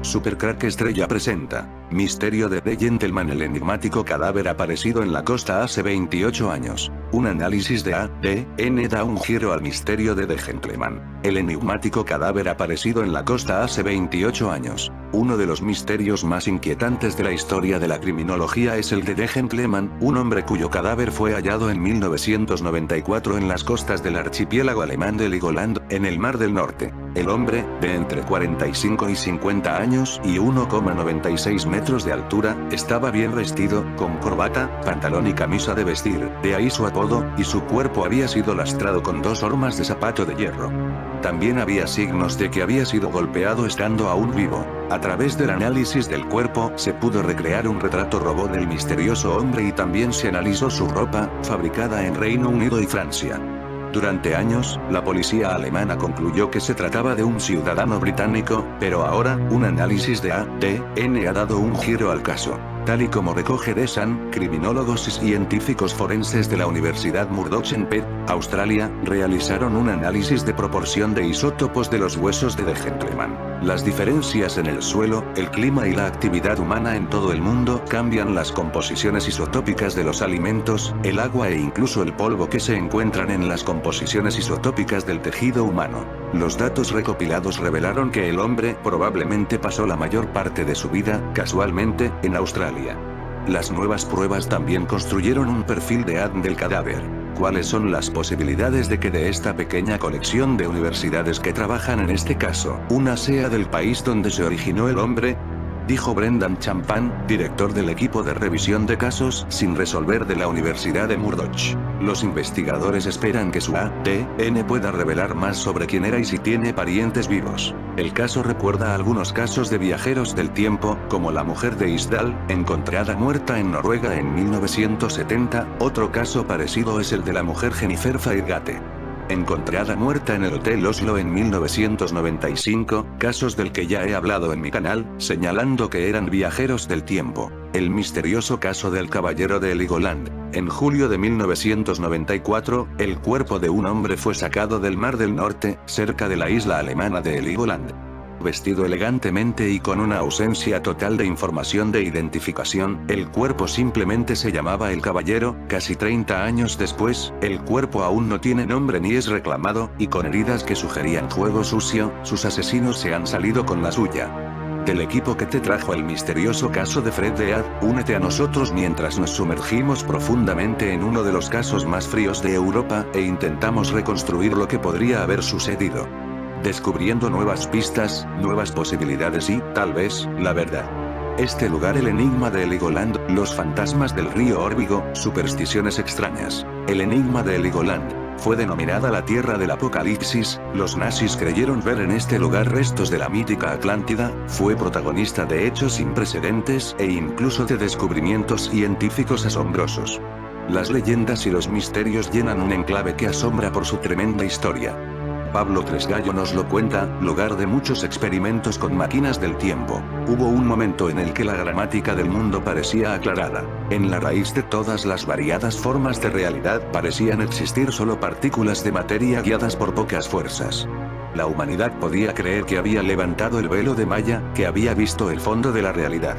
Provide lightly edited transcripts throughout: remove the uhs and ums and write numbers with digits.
Supercrack Estrella presenta Misterio de The Gentleman. El enigmático cadáver aparecido en la costa hace 28 años. Un análisis de ADN da un giro al misterio de The Gentleman. El enigmático cadáver aparecido en la costa hace 28 años. Uno de los misterios más inquietantes de la historia de la criminología es el de The Gentleman, un hombre cuyo cadáver fue hallado en 1994 en las costas del archipiélago alemán de Heligoland, en el Mar del Norte. El hombre, de entre 45 y 50 años y 1,96 metros de altura, estaba bien vestido, con corbata, pantalón y camisa de vestir, de ahí su apodo, y su cuerpo había sido lastrado con 2 hormas de zapato de hierro. También había signos de que había sido golpeado estando aún vivo. A través del análisis del cuerpo, se pudo recrear un retrato robot del misterioso hombre y también se analizó su ropa, fabricada en Reino Unido y Francia. Durante años, la policía alemana concluyó que se trataba de un ciudadano británico, pero ahora, un análisis de ADN ha dado un giro al caso. Tal y como recoge The Sun, criminólogos y científicos forenses de la Universidad Murdoch en Perth, Australia, realizaron un análisis de proporción de isótopos de los huesos de The Gentleman. Las diferencias en el suelo, el clima y la actividad humana en todo el mundo cambian las composiciones isotópicas de los alimentos, el agua e incluso el polvo que se encuentran en las composiciones isotópicas del tejido humano. Los datos recopilados revelaron que el hombre probablemente pasó la mayor parte de su vida, casualmente, en Australia. Las nuevas pruebas también construyeron un perfil de ADN del cadáver. ¿Cuáles son las posibilidades de que de esta pequeña colección de universidades que trabajan en este caso, una sea del país donde se originó el hombre? Dijo Brendan Champagne, director del equipo de revisión de casos sin resolver de la Universidad de Murdoch. Los investigadores esperan que su ADN pueda revelar más sobre quién era y si tiene parientes vivos. El caso recuerda a algunos casos de viajeros del tiempo, como la mujer de Isdal, encontrada muerta en Noruega en 1970, otro caso parecido es el de la mujer Jennifer Fairgate, encontrada muerta en el Hotel Oslo en 1995, casos del que ya he hablado en mi canal, señalando que eran viajeros del tiempo. El misterioso caso del caballero de Heligoland. En julio de 1994, el cuerpo de un hombre fue sacado del Mar del Norte, cerca de la isla alemana de Heligoland. Vestido elegantemente y con una ausencia total de información de identificación, el cuerpo simplemente se llamaba El Caballero. Casi 30 años después, el cuerpo aún no tiene nombre ni es reclamado, y con heridas que sugerían juego sucio, sus asesinos se han salido con la suya. Del equipo que te trajo el misterioso caso de Fred Dead, únete a nosotros mientras nos sumergimos profundamente en uno de los casos más fríos de Europa, e intentamos reconstruir lo que podría haber sucedido. Descubriendo nuevas pistas, nuevas posibilidades y, tal vez, la verdad. Este lugar, el enigma de Heligoland, los fantasmas del río Órbigo, supersticiones extrañas. El enigma de Heligoland fue denominada la Tierra del Apocalipsis. Los nazis creyeron ver en este lugar restos de la mítica Atlántida. Fue protagonista de hechos sin precedentes e incluso de descubrimientos científicos asombrosos. Las leyendas y los misterios llenan un enclave que asombra por su tremenda historia. Pablo Tresgallo nos lo cuenta, lugar de muchos experimentos con máquinas del tiempo. Hubo un momento en el que la gramática del mundo parecía aclarada. En la raíz de todas las variadas formas de realidad parecían existir solo partículas de materia guiadas por pocas fuerzas. La humanidad podía creer que había levantado el velo de Maya, que había visto el fondo de la realidad.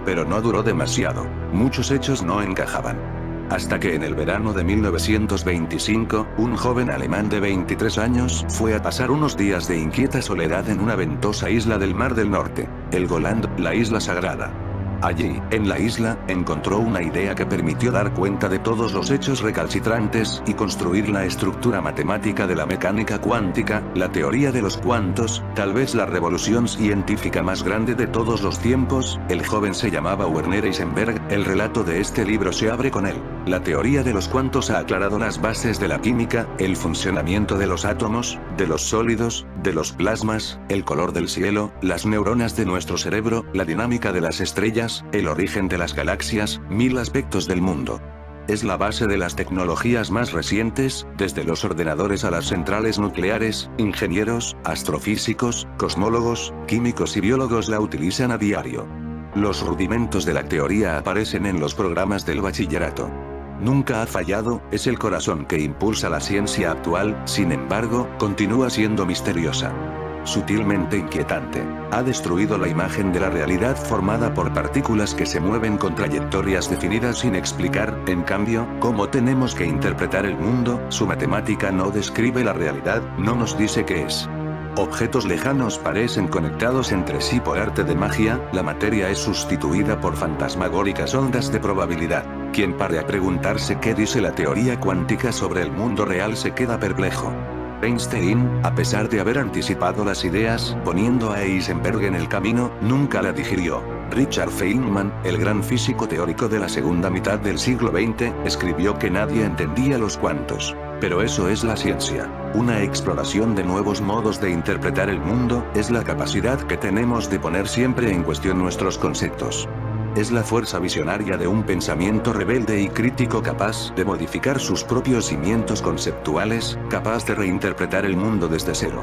Pero no duró demasiado. Muchos hechos no encajaban. Hasta que en el verano de 1925, un joven alemán de 23 años fue a pasar unos días de inquieta soledad en una ventosa isla del Mar del Norte, Helgoland, la isla sagrada. Allí, en la isla, encontró una idea que permitió dar cuenta de todos los hechos recalcitrantes y construir la estructura matemática de la mecánica cuántica, la teoría de los cuantos, tal vez la revolución científica más grande de todos los tiempos. El joven se llamaba Werner Heisenberg. El relato de este libro se abre con él. La teoría de los cuantos ha aclarado las bases de la química, el funcionamiento de los átomos, de los sólidos, de los plasmas, el color del cielo, las neuronas de nuestro cerebro, la dinámica de las estrellas, el origen de las galaxias, 1000 aspectos del mundo. Es la base de las tecnologías más recientes, desde los ordenadores a las centrales nucleares. Ingenieros, astrofísicos, cosmólogos, químicos y biólogos la utilizan a diario. Los rudimentos de la teoría aparecen en los programas del bachillerato. Nunca ha fallado, es el corazón que impulsa la ciencia actual. Sin embargo, continúa siendo misteriosa. sutilmente inquietante. Ha destruido la imagen de la realidad formada por partículas que se mueven con trayectorias definidas sin explicar, en cambio, cómo tenemos que interpretar el mundo. Su matemática no describe la realidad, no nos dice qué es. Objetos lejanos parecen conectados entre sí por arte de magia, la materia es sustituida por fantasmagóricas ondas de probabilidad. Quien pare a preguntarse qué dice la teoría cuántica sobre el mundo real se queda perplejo. Einstein, a pesar de haber anticipado las ideas, poniendo a Heisenberg en el camino, nunca la digirió. Richard Feynman, el gran físico teórico de la segunda mitad del siglo XX, escribió que nadie entendía los cuantos. Pero eso es la ciencia. Una exploración de nuevos modos de interpretar el mundo, es la capacidad que tenemos de poner siempre en cuestión nuestros conceptos. Es la fuerza visionaria de un pensamiento rebelde y crítico capaz de modificar sus propios cimientos conceptuales, capaz de reinterpretar el mundo desde cero.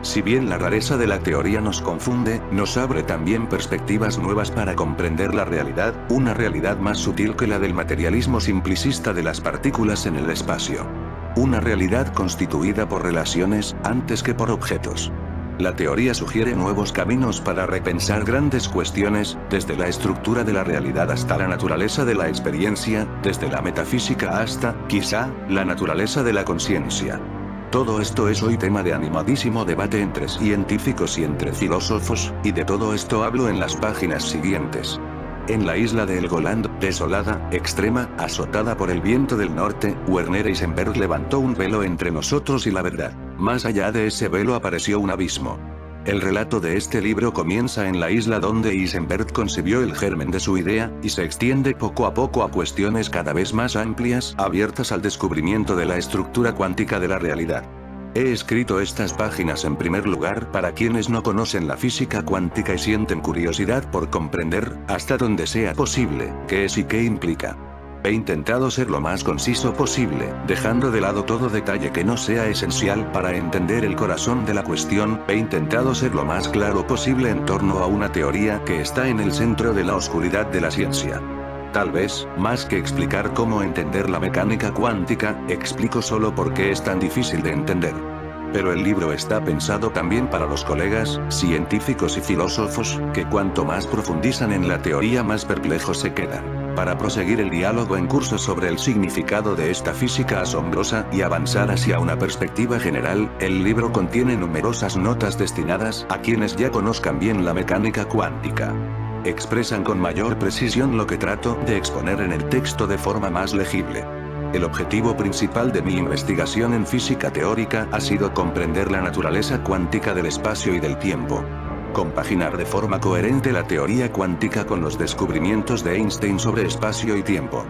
Si bien la rareza de la teoría nos confunde, nos abre también perspectivas nuevas para comprender la realidad, una realidad más sutil que la del materialismo simplicista de las partículas en el espacio. Una realidad constituida por relaciones, antes que por objetos. La teoría sugiere nuevos caminos para repensar grandes cuestiones, desde la estructura de la realidad hasta la naturaleza de la experiencia, desde la metafísica hasta, quizá, la naturaleza de la conciencia. Todo esto es hoy tema de animadísimo debate entre científicos y entre filósofos, y de todo esto hablo en las páginas siguientes. En la isla de Helgoland, desolada, extrema, azotada por el viento del norte, Werner Heisenberg levantó un velo entre nosotros y la verdad. Más allá de ese velo apareció un abismo. El relato de este libro comienza en la isla donde Heisenberg concibió el germen de su idea, y se extiende poco a poco a cuestiones cada vez más amplias, abiertas al descubrimiento de la estructura cuántica de la realidad. He escrito estas páginas en primer lugar para quienes no conocen la física cuántica y sienten curiosidad por comprender, hasta donde sea posible, qué es y qué implica. He intentado ser lo más conciso posible, dejando de lado todo detalle que no sea esencial para entender el corazón de la cuestión. He intentado ser lo más claro posible en torno a una teoría que está en el centro de la oscuridad de la ciencia. Tal vez, más que explicar cómo entender la mecánica cuántica, explico solo por qué es tan difícil de entender. Pero el libro está pensado también para los colegas, científicos y filósofos, que cuanto más profundizan en la teoría más perplejos se quedan. Para proseguir el diálogo en curso sobre el significado de esta física asombrosa y avanzar hacia una perspectiva general, el libro contiene numerosas notas destinadas a quienes ya conozcan bien la mecánica cuántica. Expresan con mayor precisión lo que trato de exponer en el texto de forma más legible. El objetivo principal de mi investigación en física teórica ha sido comprender la naturaleza cuántica del espacio y del tiempo. Compaginar de forma coherente la teoría cuántica con los descubrimientos de Einstein sobre espacio y tiempo.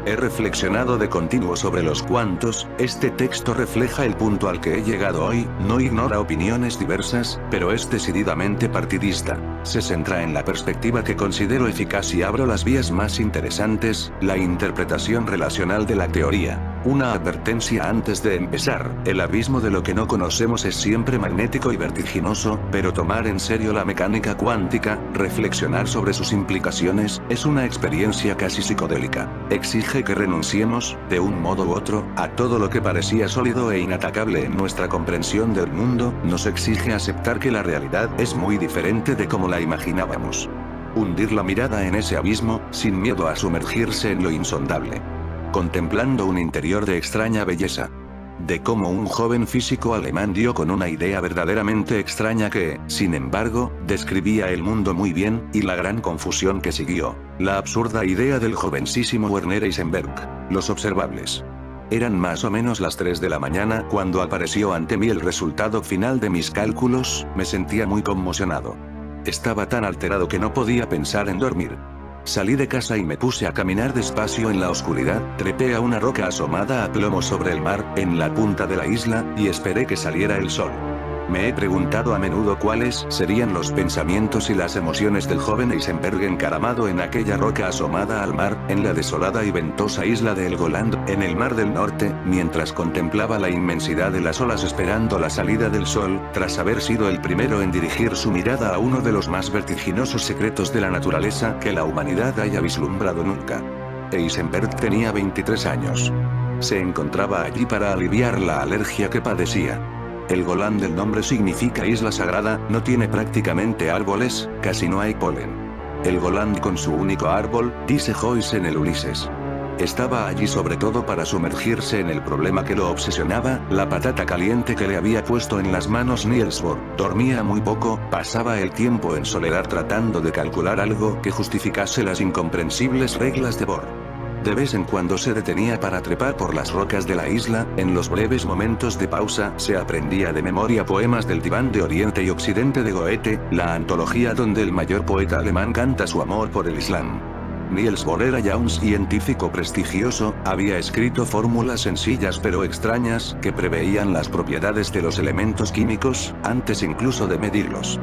He reflexionado de continuo sobre los cuantos. Este texto refleja el punto al que he llegado hoy, no ignora opiniones diversas, pero es decididamente partidista. Se centra en la perspectiva que considero eficaz y abro las vías más interesantes, la interpretación relacional de la teoría. Una advertencia antes de empezar: el abismo de lo que no conocemos es siempre magnético y vertiginoso, pero tomar en serio la mecánica cuántica, reflexionar sobre sus implicaciones, es una experiencia casi psicodélica. Exige que renunciemos, de un modo u otro, a todo lo que parecía sólido e inatacable en nuestra comprensión del mundo. Nos exige aceptar que la realidad es muy diferente de como la imaginábamos. Hundir la mirada en ese abismo, sin miedo a sumergirse en lo insondable. Contemplando un interior de extraña belleza. De cómo un joven físico alemán dio con una idea verdaderamente extraña que, sin embargo, describía el mundo muy bien, y la gran confusión que siguió. La absurda idea del jovencísimo Werner Heisenberg. Los observables. Eran más o menos las 3 de la mañana cuando apareció ante mí el resultado final de mis cálculos. Me sentía muy conmocionado. Estaba tan alterado que no podía pensar en dormir. Salí de casa y me puse a caminar despacio en la oscuridad, trepé a una roca asomada a plomo sobre el mar, en la punta de la isla, y esperé que saliera el sol. Me he preguntado a menudo cuáles serían los pensamientos y las emociones del joven Heisenberg encaramado en aquella roca asomada al mar, en la desolada y ventosa isla de Helgoland, en el mar del norte, mientras contemplaba la inmensidad de las olas esperando la salida del sol, tras haber sido el primero en dirigir su mirada a uno de los más vertiginosos secretos de la naturaleza que la humanidad haya vislumbrado nunca. Heisenberg tenía 23 años. Se encontraba allí para aliviar la alergia que padecía. Helgoland, el nombre significa isla sagrada, no tiene prácticamente árboles, casi no hay polen. Helgoland con su único árbol, dice Joyce en el Ulises. Estaba allí sobre todo para sumergirse en el problema que lo obsesionaba, la patata caliente que le había puesto en las manos Niels Bohr. Dormía muy poco, pasaba el tiempo en soledad tratando de calcular algo que justificase las incomprensibles reglas de Bohr. De vez en cuando se detenía para trepar por las rocas de la isla, en los breves momentos de pausa se aprendía de memoria poemas del diván de Oriente y Occidente de Goethe, la antología donde el mayor poeta alemán canta su amor por el Islam. Niels Bohr era ya un científico prestigioso, había escrito fórmulas sencillas pero extrañas que preveían las propiedades de los elementos químicos, antes incluso de medirlos.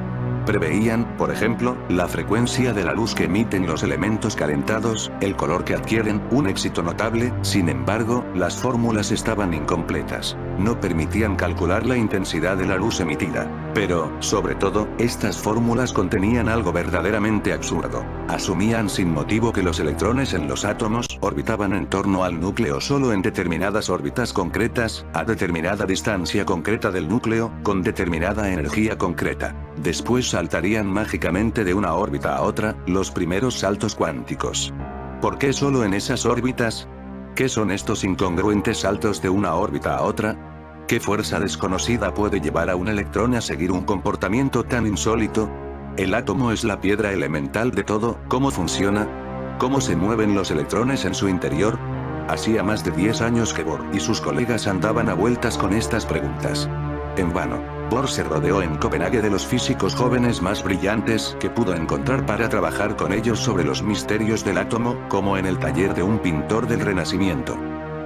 Preveían, por ejemplo, la frecuencia de la luz que emiten los elementos calentados, el color que adquieren, un éxito notable. Sin embargo, las fórmulas estaban incompletas. No permitían calcular la intensidad de la luz emitida. Pero, sobre todo, estas fórmulas contenían algo verdaderamente absurdo. Asumían sin motivo que los electrones en los átomos orbitaban en torno al núcleo solo en determinadas órbitas concretas, a determinada distancia concreta del núcleo, con determinada energía concreta. Después saltarían mágicamente de una órbita a otra, los primeros saltos cuánticos. ¿Por qué solo en esas órbitas? ¿Qué son estos incongruentes saltos de una órbita a otra? ¿Qué fuerza desconocida puede llevar a un electrón a seguir un comportamiento tan insólito? El átomo es la piedra elemental de todo, ¿cómo funciona? ¿Cómo se mueven los electrones en su interior? Hacía más de 10 años que Bohr y sus colegas andaban a vueltas con estas preguntas. En vano. Bohr se rodeó en Copenhague de los físicos jóvenes más brillantes que pudo encontrar para trabajar con ellos sobre los misterios del átomo, como en el taller de un pintor del Renacimiento.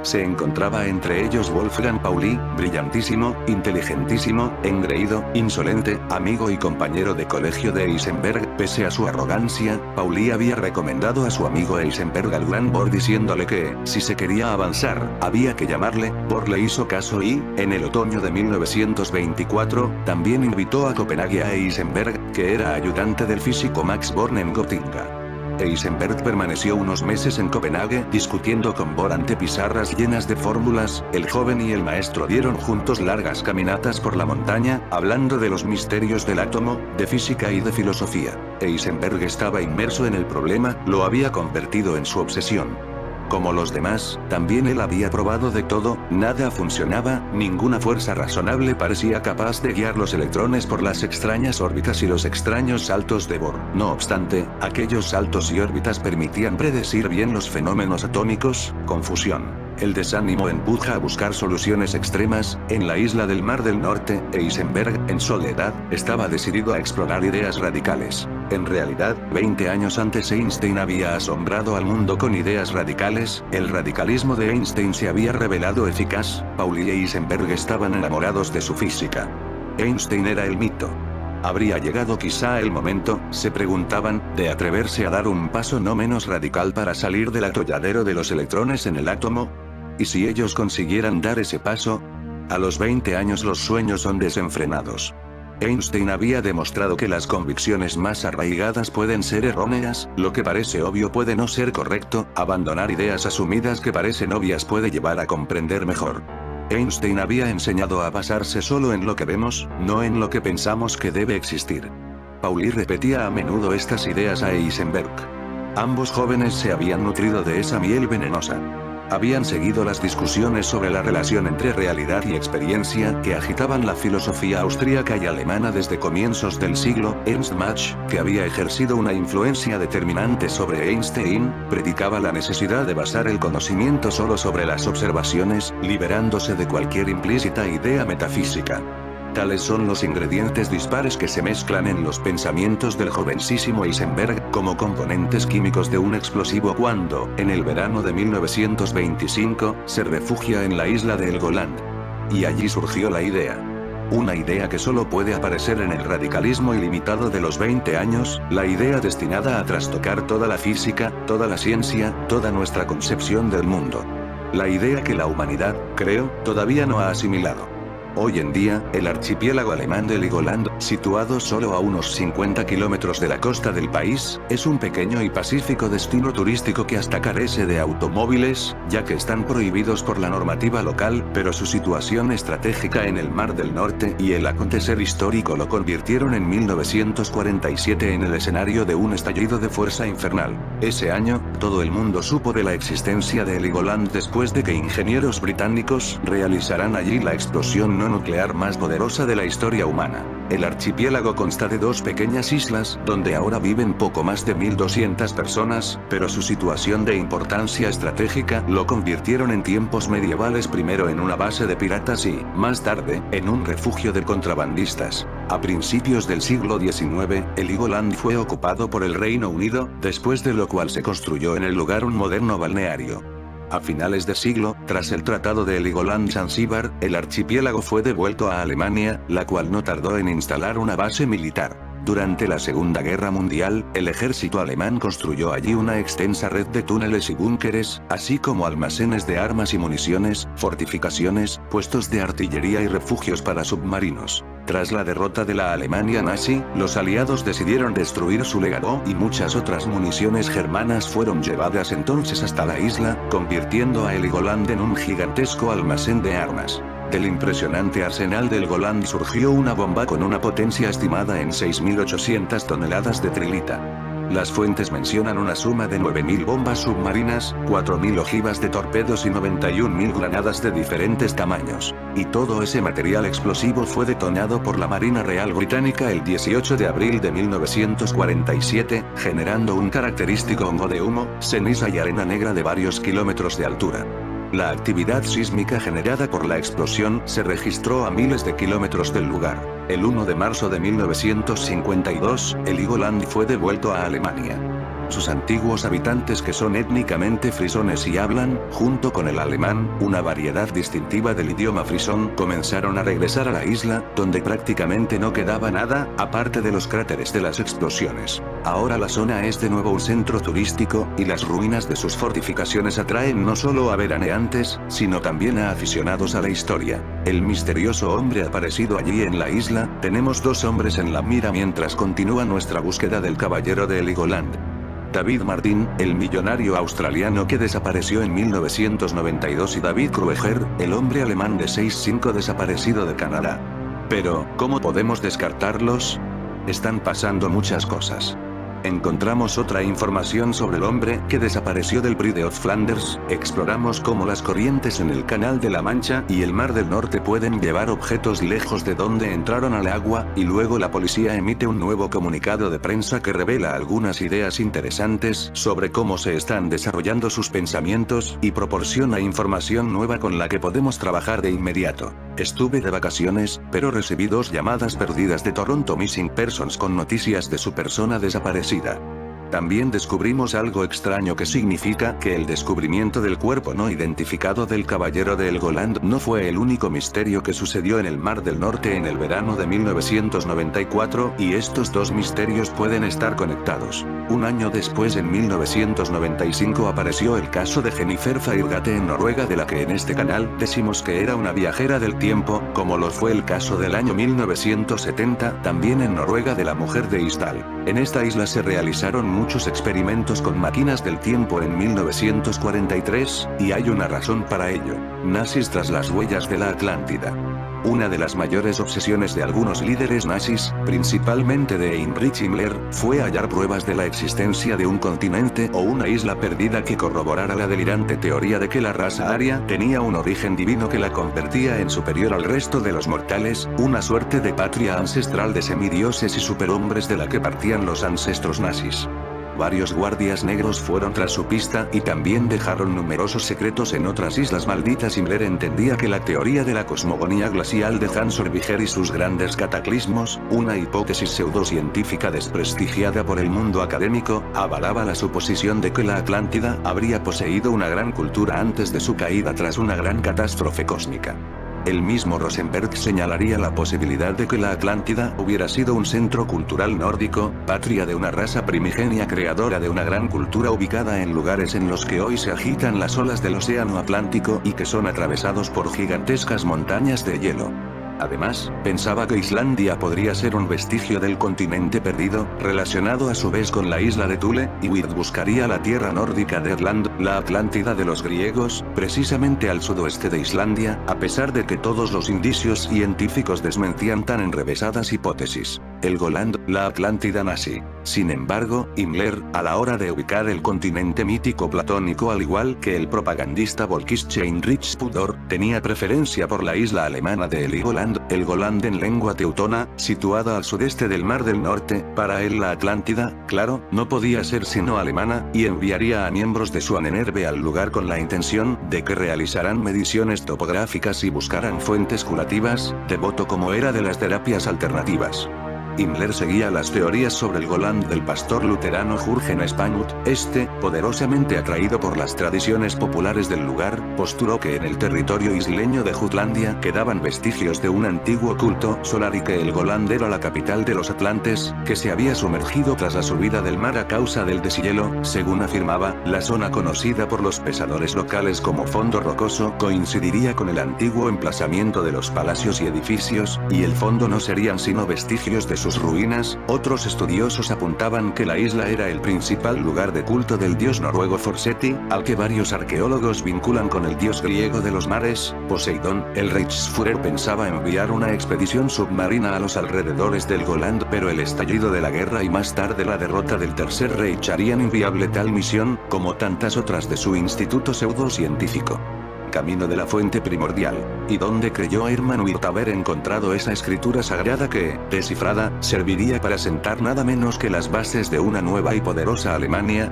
Se encontraba entre ellos Wolfgang Pauli, brillantísimo, inteligentísimo, engreído, insolente, amigo y compañero de colegio de Heisenberg. Pese a su arrogancia, Pauli había recomendado a su amigo Heisenberg al gran Bohr diciéndole que, si se quería avanzar, había que llamarle. Bohr le hizo caso y, en el otoño de 1924, también invitó a Copenhague a Heisenberg, que era ayudante del físico Max Born en Gotinga. Heisenberg permaneció unos meses en Copenhague discutiendo con Bohr ante pizarras llenas de fórmulas. El joven y el maestro dieron juntos largas caminatas por la montaña, hablando de los misterios del átomo, de física y de filosofía. Heisenberg estaba inmerso en el problema, lo había convertido en su obsesión. Como los demás, también él había probado de todo, nada funcionaba, ninguna fuerza razonable parecía capaz de guiar los electrones por las extrañas órbitas y los extraños saltos de Bohr. No obstante, aquellos saltos y órbitas permitían predecir bien los fenómenos atómicos. Confusión. El desánimo empuja a buscar soluciones extremas. En la isla del Mar del Norte, Heisenberg, en soledad, estaba decidido a explorar ideas radicales. En realidad, 20 años antes Einstein había asombrado al mundo con ideas radicales. El radicalismo de Einstein se había revelado eficaz. Pauli y Heisenberg estaban enamorados de su física. Einstein era el mito. ¿Habría llegado quizá el momento, se preguntaban, de atreverse a dar un paso no menos radical para salir del atolladero de los electrones en el átomo? ¿Y si ellos consiguieran dar ese paso? A los 20 años los sueños son desenfrenados. Einstein había demostrado que las convicciones más arraigadas pueden ser erróneas, lo que parece obvio puede no ser correcto, abandonar ideas asumidas que parecen obvias puede llevar a comprender mejor. Einstein había enseñado a basarse solo en lo que vemos, no en lo que pensamos que debe existir. Pauli repetía a menudo estas ideas a Heisenberg. Ambos jóvenes se habían nutrido de esa miel venenosa. Habían seguido las discusiones sobre la relación entre realidad y experiencia que agitaban la filosofía austríaca y alemana desde comienzos del siglo. Ernst Mach, que había ejercido una influencia determinante sobre Einstein, predicaba la necesidad de basar el conocimiento solo sobre las observaciones, liberándose de cualquier implícita idea metafísica. Tales son los ingredientes dispares que se mezclan en los pensamientos del jovencísimo Heisenberg, como componentes químicos de un explosivo cuando, en el verano de 1925, se refugia en la isla de Helgoland. Y allí surgió la idea. Una idea que solo puede aparecer en el radicalismo ilimitado de los 20 años, la idea destinada a trastocar toda la física, toda la ciencia, toda nuestra concepción del mundo. La idea que la humanidad, creo, todavía no ha asimilado. Hoy en día, el archipiélago alemán de Helgoland, Situado solo a unos 50 kilómetros de la costa del país, es un pequeño y pacífico destino turístico que hasta carece de automóviles, ya que están prohibidos por la normativa local, pero su situación estratégica en el Mar del Norte y el acontecer histórico lo convirtieron en 1947 en el escenario de un estallido de fuerza infernal. Ese año, todo el mundo supo de la existencia de Heligoland después de que ingenieros británicos realizaran allí la explosión no nuclear más poderosa de la historia humana. El archipiélago consta de dos pequeñas islas, donde ahora viven poco más de 1200 personas, pero su situación de importancia estratégica lo convirtieron en tiempos medievales primero en una base de piratas y, más tarde, en un refugio de contrabandistas. A principios del siglo XIX, Heligoland fue ocupado por el Reino Unido, después de lo cual se construyó en el lugar un moderno balneario. A finales de siglo, tras el Tratado de Heligoland-Zanzíbar, el archipiélago fue devuelto a Alemania, la cual no tardó en instalar una base militar. Durante la Segunda Guerra Mundial, el ejército alemán construyó allí una extensa red de túneles y búnkeres, así como almacenes de armas y municiones, fortificaciones, puestos de artillería y refugios para submarinos. Tras la derrota de la Alemania nazi, los aliados decidieron destruir su legado y muchas otras municiones germanas fueron llevadas entonces hasta la isla, convirtiendo a Heligoland en un gigantesco almacén de armas. Del impresionante arsenal del Goland surgió una bomba con una potencia estimada en 6.800 toneladas de trilita. Las fuentes mencionan una suma de 9.000 bombas submarinas, 4.000 ojivas de torpedos y 91.000 granadas de diferentes tamaños. Y todo ese material explosivo fue detonado por la Marina Real Británica el 18 de abril de 1947, generando un característico hongo de humo, ceniza y arena negra de varios kilómetros de altura. La actividad sísmica generada por la explosión se registró a miles de kilómetros del lugar. El 1 de marzo de 1952, Heligoland fue devuelto a Alemania. Sus antiguos habitantes, que son étnicamente frisones y hablan, junto con el alemán, una variedad distintiva del idioma frisón, comenzaron a regresar a la isla, donde prácticamente no quedaba nada, aparte de los cráteres de las explosiones. Ahora la zona es de nuevo un centro turístico, y las ruinas de sus fortificaciones atraen no solo a veraneantes, sino también a aficionados a la historia. El misterioso hombre aparecido allí en la isla, tenemos dos hombres en la mira mientras continúa nuestra búsqueda del caballero de Heligoland. David Martin, el millonario australiano que desapareció en 1992 y David Krueger, el hombre alemán de 6'5 desaparecido de Canadá. Pero, ¿cómo podemos descartarlos? Están pasando muchas cosas. Encontramos otra información sobre el hombre que desapareció del Prix de Flanders, exploramos cómo las corrientes en el Canal de la Mancha y el Mar del Norte pueden llevar objetos lejos de donde entraron al agua, y luego la policía emite un nuevo comunicado de prensa que revela algunas ideas interesantes sobre cómo se están desarrollando sus pensamientos, y proporciona información nueva con la que podemos trabajar de inmediato. Estuve de vacaciones, pero recibí 2 llamadas perdidas de Toronto Missing Persons con noticias de su persona desaparecida. También descubrimos algo extraño que significa que el descubrimiento del cuerpo no identificado del caballero de Heligoland no fue el único misterio que sucedió en el Mar del Norte en el verano de 1994, y estos dos misterios pueden estar conectados. Un año después, en 1995, apareció el caso de Jennifer Fairgate en Noruega, de la que en este canal decimos que era una viajera del tiempo, como lo fue el caso del año 1970, también en Noruega, de la mujer de Isdal. En esta isla se realizaron muchos experimentos con máquinas del tiempo en 1943, y hay una razón para ello: nazis tras las huellas de la Atlántida. Una de las mayores obsesiones de algunos líderes nazis, principalmente de Heinrich Himmler, fue hallar pruebas de la existencia de un continente o una isla perdida que corroborara la delirante teoría de que la raza aria tenía un origen divino que la convertía en superior al resto de los mortales, una suerte de patria ancestral de semidioses y superhombres de la que partían los ancestros nazis. Varios guardias negros fueron tras su pista y también dejaron numerosos secretos en otras islas malditas. Himmler entendía que la teoría de la cosmogonía glacial de Hans Orbiger y sus grandes cataclismos, una hipótesis pseudocientífica desprestigiada por el mundo académico, avalaba la suposición de que la Atlántida habría poseído una gran cultura antes de su caída tras una gran catástrofe cósmica. El mismo Rosenberg señalaría la posibilidad de que la Atlántida hubiera sido un centro cultural nórdico, patria de una raza primigenia creadora de una gran cultura ubicada en lugares en los que hoy se agitan las olas del océano Atlántico y que son atravesados por gigantescas montañas de hielo. Además, pensaba que Islandia podría ser un vestigio del continente perdido, relacionado a su vez con la isla de Thule, y Weird buscaría la tierra nórdica de Erland, la Atlántida de los griegos, precisamente al sudoeste de Islandia, a pesar de que todos los indicios científicos desmentían tan enrevesadas hipótesis. Helgoland, la Atlántida nazi. Sin embargo, Himmler, a la hora de ubicar el continente mítico platónico al igual que el propagandista Volkische Heinrich Pudor, tenía preferencia por la isla alemana de Heligoland, Helgoland en lengua teutona, situada al sudeste del Mar del Norte. Para él la Atlántida, claro, no podía ser sino alemana, y enviaría a miembros de su Ahnenerbe al lugar con la intención de que realizaran mediciones topográficas y buscaran fuentes curativas, devoto como era de las terapias alternativas. Himmler seguía las teorías sobre el Goland del pastor luterano Jürgen Spangut. Este, poderosamente atraído por las tradiciones populares del lugar, postuló que en el territorio isleño de Jutlandia quedaban vestigios de un antiguo culto solar y que el Goland era la capital de los atlantes, que se había sumergido tras la subida del mar a causa del deshielo. Según afirmaba, la zona conocida por los pesadores locales como fondo rocoso coincidiría con el antiguo emplazamiento de los palacios y edificios, y el fondo no serían sino vestigios de sus ruinas. Otros estudiosos apuntaban que la isla era el principal lugar de culto del dios noruego Forseti, al que varios arqueólogos vinculan con el dios griego de los mares, Poseidón. El Reichsführer pensaba enviar una expedición submarina a los alrededores del Goland, pero el estallido de la guerra y más tarde la derrota del Tercer Reich harían inviable tal misión, como tantas otras de su instituto pseudocientífico. Camino de la fuente primordial, y donde creyó Hermann Wirth haber encontrado esa escritura sagrada que, descifrada, serviría para sentar nada menos que las bases de una nueva y poderosa Alemania.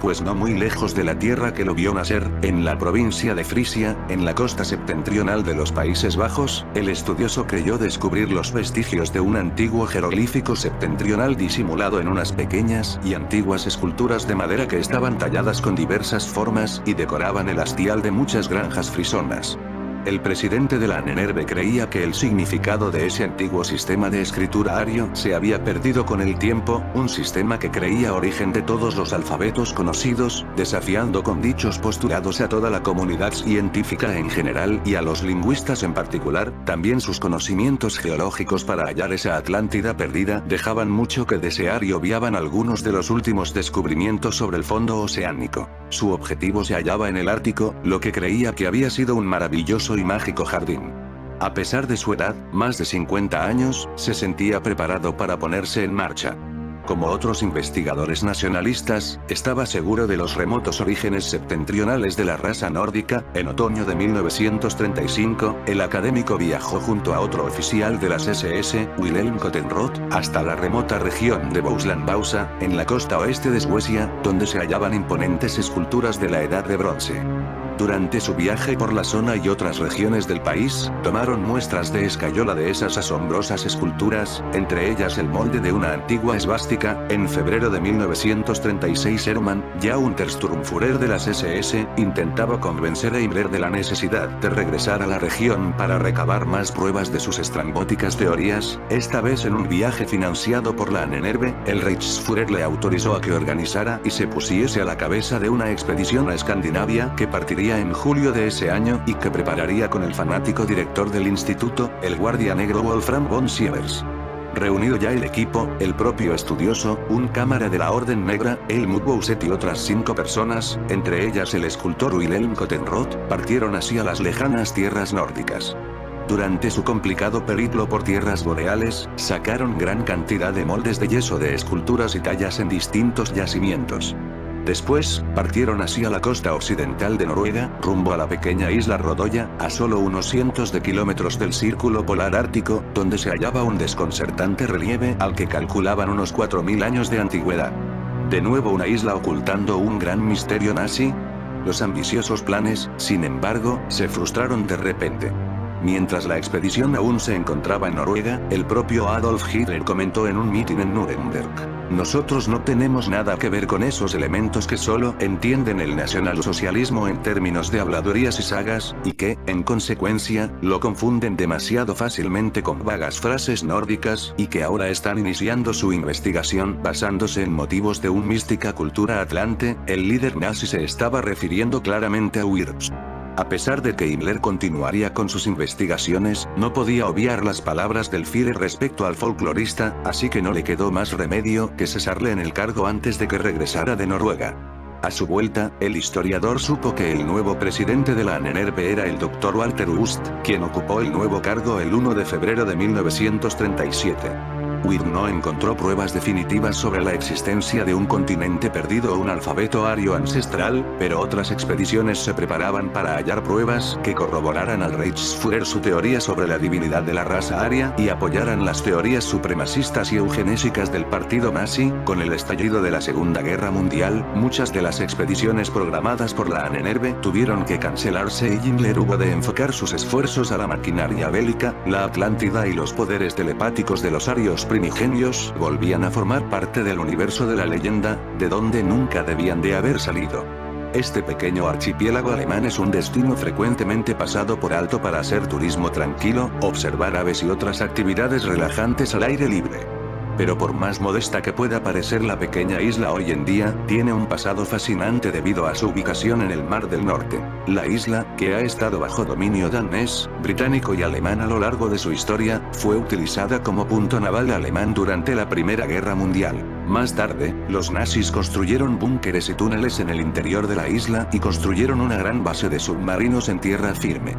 Pues no muy lejos de la tierra que lo vio nacer, en la provincia de Frisia, en la costa septentrional de los Países Bajos, el estudioso creyó descubrir los vestigios de un antiguo jeroglífico septentrional disimulado en unas pequeñas y antiguas esculturas de madera que estaban talladas con diversas formas y decoraban el hastial de muchas granjas frisonas. El presidente de la Ahnenerbe creía que el significado de ese antiguo sistema de escritura ario se había perdido con el tiempo, un sistema que creía origen de todos los alfabetos conocidos, desafiando con dichos postulados a toda la comunidad científica en general y a los lingüistas en particular. También sus conocimientos geológicos para hallar esa Atlántida perdida dejaban mucho que desear y obviaban algunos de los últimos descubrimientos sobre el fondo oceánico. Su objetivo se hallaba en el Ártico, lo que creía que había sido un maravilloso y mágico jardín. A pesar de su edad, más de 50 años, se sentía preparado para ponerse en marcha. Como otros investigadores nacionalistas, estaba seguro de los remotos orígenes septentrionales de la raza nórdica. En otoño de 1935, el académico viajó junto a otro oficial de las SS, Wilhelm Cottenroth, hasta la remota región de Bohuslän-Vasa, en la costa oeste de Suecia, donde se hallaban imponentes esculturas de la Edad de Bronce. Durante su viaje por la zona y otras regiones del país, tomaron muestras de escayola de esas asombrosas esculturas, entre ellas el molde de una antigua esvástica. En febrero de 1936 Hermann, ya Untersturmführer de las SS, intentaba convencer a Himmler de la necesidad de regresar a la región para recabar más pruebas de sus estrambóticas teorías. Esta vez en un viaje financiado por la Ahnenerbe, el Reichsführer le autorizó a que organizara y se pusiese a la cabeza de una expedición a Escandinavia que partiría en julio de ese año y que prepararía con el fanático director del instituto, el guardia negro Wolfram von Sievers. Reunido ya el equipo, el propio estudioso, un cámara de la Orden Negra, Helmut Bousset y otras 5 personas, entre ellas el escultor Wilhelm Cottenroth, partieron hacia las lejanas tierras nórdicas. Durante su complicado periplo por tierras boreales, sacaron gran cantidad de moldes de yeso de esculturas y tallas en distintos yacimientos. Después, partieron hacia la costa occidental de Noruega, rumbo a la pequeña isla Rodoya, a solo unos cientos de kilómetros del círculo polar ártico, donde se hallaba un desconcertante relieve al que calculaban unos 4000 años de antigüedad. ¿De nuevo una isla ocultando un gran misterio nazi? Los ambiciosos planes, sin embargo, se frustraron de repente. Mientras la expedición aún se encontraba en Noruega, el propio Adolf Hitler comentó en un mitin en Nuremberg: "Nosotros no tenemos nada que ver con esos elementos que solo entienden el nacionalsocialismo en términos de habladurías y sagas, y que, en consecuencia, lo confunden demasiado fácilmente con vagas frases nórdicas, y que ahora están iniciando su investigación basándose en motivos de una mística cultura atlante". El líder nazi se estaba refiriendo claramente a Wirth. A pesar de que Himmler continuaría con sus investigaciones, no podía obviar las palabras del Führer respecto al folclorista, así que no le quedó más remedio que cesarle en el cargo antes de que regresara de Noruega. A su vuelta, el historiador supo que el nuevo presidente de la ANNRB era el Dr. Walter Ust, quien ocupó el nuevo cargo el 1 de febrero de 1937. Witt no encontró pruebas definitivas sobre la existencia de un continente perdido o un alfabeto ario ancestral, pero otras expediciones se preparaban para hallar pruebas que corroboraran al Reichsführer su teoría sobre la divinidad de la raza aria y apoyaran las teorías supremacistas y eugenésicas del partido nazi. Con el estallido de la Segunda Guerra Mundial, muchas de las expediciones programadas por la ANNRB tuvieron que cancelarse y Himmler hubo de enfocar sus esfuerzos a la maquinaria bélica. La Atlántida y los poderes telepáticos de los arios primigenios volvían a formar parte del universo de la leyenda, de donde nunca debían de haber salido. Este pequeño archipiélago alemán es un destino frecuentemente pasado por alto para hacer turismo tranquilo, observar aves y otras actividades relajantes al aire libre. Pero por más modesta que pueda parecer la pequeña isla hoy en día, tiene un pasado fascinante debido a su ubicación en el Mar del Norte. La isla, que ha estado bajo dominio danés, británico y alemán a lo largo de su historia, fue utilizada como punto naval alemán durante la Primera Guerra Mundial. Más tarde, los nazis construyeron búnkeres y túneles en el interior de la isla y construyeron una gran base de submarinos en tierra firme.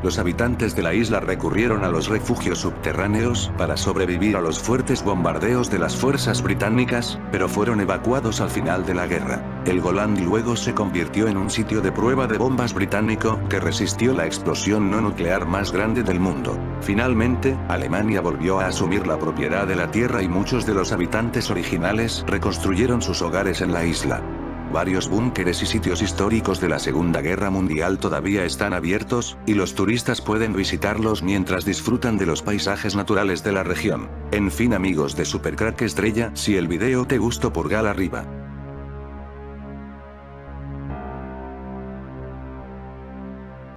Los habitantes de la isla recurrieron a los refugios subterráneos para sobrevivir a los fuertes bombardeos de las fuerzas británicas, pero fueron evacuados al final de la guerra. El Golan luego se convirtió en un sitio de prueba de bombas británico que resistió la explosión no nuclear más grande del mundo. Finalmente, Alemania volvió a asumir la propiedad de la tierra y muchos de los habitantes originales reconstruyeron sus hogares en la isla. Varios búnkeres y sitios históricos de la Segunda Guerra Mundial todavía están abiertos, y los turistas pueden visitarlos mientras disfrutan de los paisajes naturales de la región. En fin amigos de Supercrack Estrella, si el video te gustó pulgar arriba.